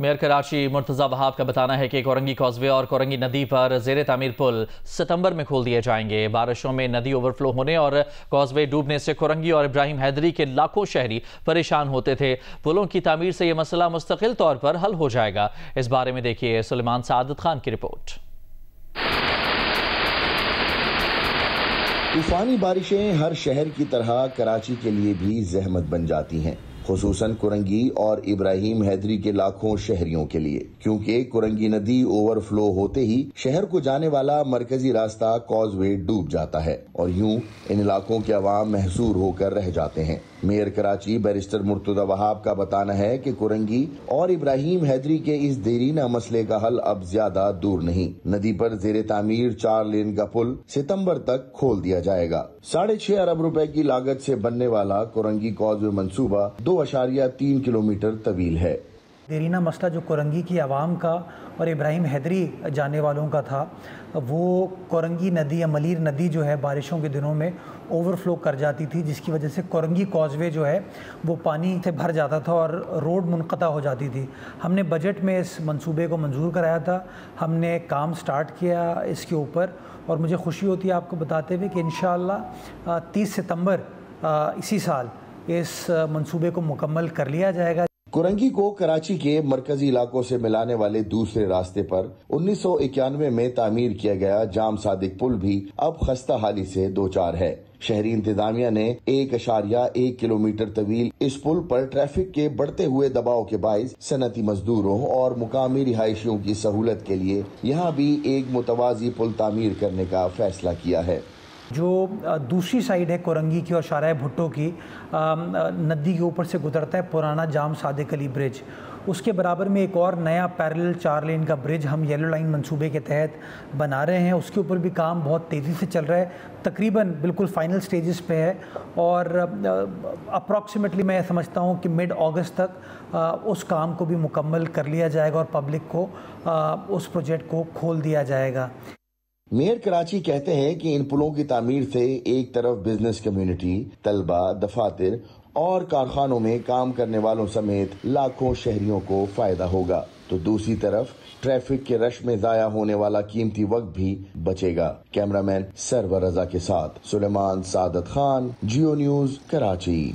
Mayor Karachi Murtaza وہاب کا بتانا ہے کہ کورنگی کازوے اور کورنگی ندی پر زیر تعمیر پل ستمبر میں کھول دیے جائیں گے۔ بارشوں میں ندی اوور فلو ہونے اور کازوے ڈوبنے سے کورنگی اور ابراہیم حیدری کے لاکھوں شہری پریشان ہوتے تھے۔ پلوں کی تعمیر سے یہ مسئلہ مستقل طور پر حل ہو جائے گا۔ اس بارے میں دیکھیے سلیمان سعادت خان کی رپورٹ۔ طوفانی بارشیں ہر شہر کی طرح کراچی کے لیے بھی زحمت بن جاتی ہیں، خصوصاً کورنگی اور ابراہیم حیدری کے لاکھوں شہریوں کے لیے، کیونکہ کورنگی ندی اوور فلو ہوتے ہی شہر کو جانے والا مرکزی راستہ کازوے ڈوب جاتا ہے اور یوں ان علاقوں کے عوام محصور ہو کر رہ جاتے ہیں۔ میئر کراچی بیرسٹر مرتضی وہاب کا بتانا ہے کہ کورنگی اور ابراہیم حیدری کے اس دیرینہ مسئلے کا حل اب زیادہ دور نہیں۔ ندی پر زیر تعمیر 4 لین کا پل ستمبر تک کھول دیا جائے گا۔ 6.5 ارب روپے کی لاگت سے بننے والا کورنگی کازوے منصوبہ 2.3 کلومیٹر طویل ہے۔ دیرینہ مسئلہ جو کورنگی کی عوام کا اور ابراہیم حیدری جانے والوں کا تھا، وہ کورنگی ندی یا ملیر ندی جو ہے بارشوں کے دنوں میں اوور فلو کر جاتی تھی، جس کی وجہ سے کورنگی کازوے جو ہے وہ پانی سے بھر جاتا تھا اور روڈ منقطع ہو جاتی تھی۔ ہم نے بجٹ میں اس منصوبے کو منظور کرایا تھا، ہم نے کام سٹارٹ کیا اس کے اوپر، اور مجھے خوشی ہوتی ہے آپ کو بتاتے ہوئے کہ انشاءاللہ 30 ستمبر اسی سال اس منصوبے کو مکمل کر لیا جائے گا۔ کورنگی کو کراچی کے مرکزی علاقوں سے ملانے والے دوسرے راستے پر 1991 میں تعمیر کیا گیا جام صادق پل بھی اب خستہ حالی سے دوچار ہے۔ شہری انتظامیہ نے 1.1 کلومیٹر طویل اس پل پر ٹریفک کے بڑھتے ہوئے دباؤ کے باعث صنعتی مزدوروں اور مقامی رہائشیوں کی سہولت کے لیے یہاں بھی ایک متوازی پل تعمیر کرنے کا فیصلہ کیا ہے۔ جو دوسری سائیڈ ہے کورنگی کی اور شارع بھٹو کی، ندی کے اوپر سے گزرتا ہے پرانا جام صادق علی برج، اس کے برابر میں ایک اور نیا پیرلل 4 لین کا برج ہم یلو لائن منصوبے کے تحت بنا رہے ہیں۔ اس کے اوپر بھی کام بہت تیزی سے چل رہا ہے، تقریباً بالکل فائنل سٹیجز پہ ہے، اور اپروکسیمیٹلی میں سمجھتا ہوں کہ مڈ اگست تک اس کام کو بھی مکمل کر لیا جائے گا اور پبلک کو اس پروجیکٹ کو کھول دیا جائے گا۔ میئر کراچی کہتے ہیں کہ ان پلوں کی تعمیر سے ایک طرف بزنس کمیونٹی، طلبہ، دفاتر اور کارخانوں میں کام کرنے والوں سمیت لاکھوں شہریوں کو فائدہ ہوگا، تو دوسری طرف ٹریفک کے رش میں ضائع ہونے والا قیمتی وقت بھی بچے گا۔ کیمرامین سرور رضا کے ساتھ سلیمان سعادت خان، جیو نیوز، کراچی۔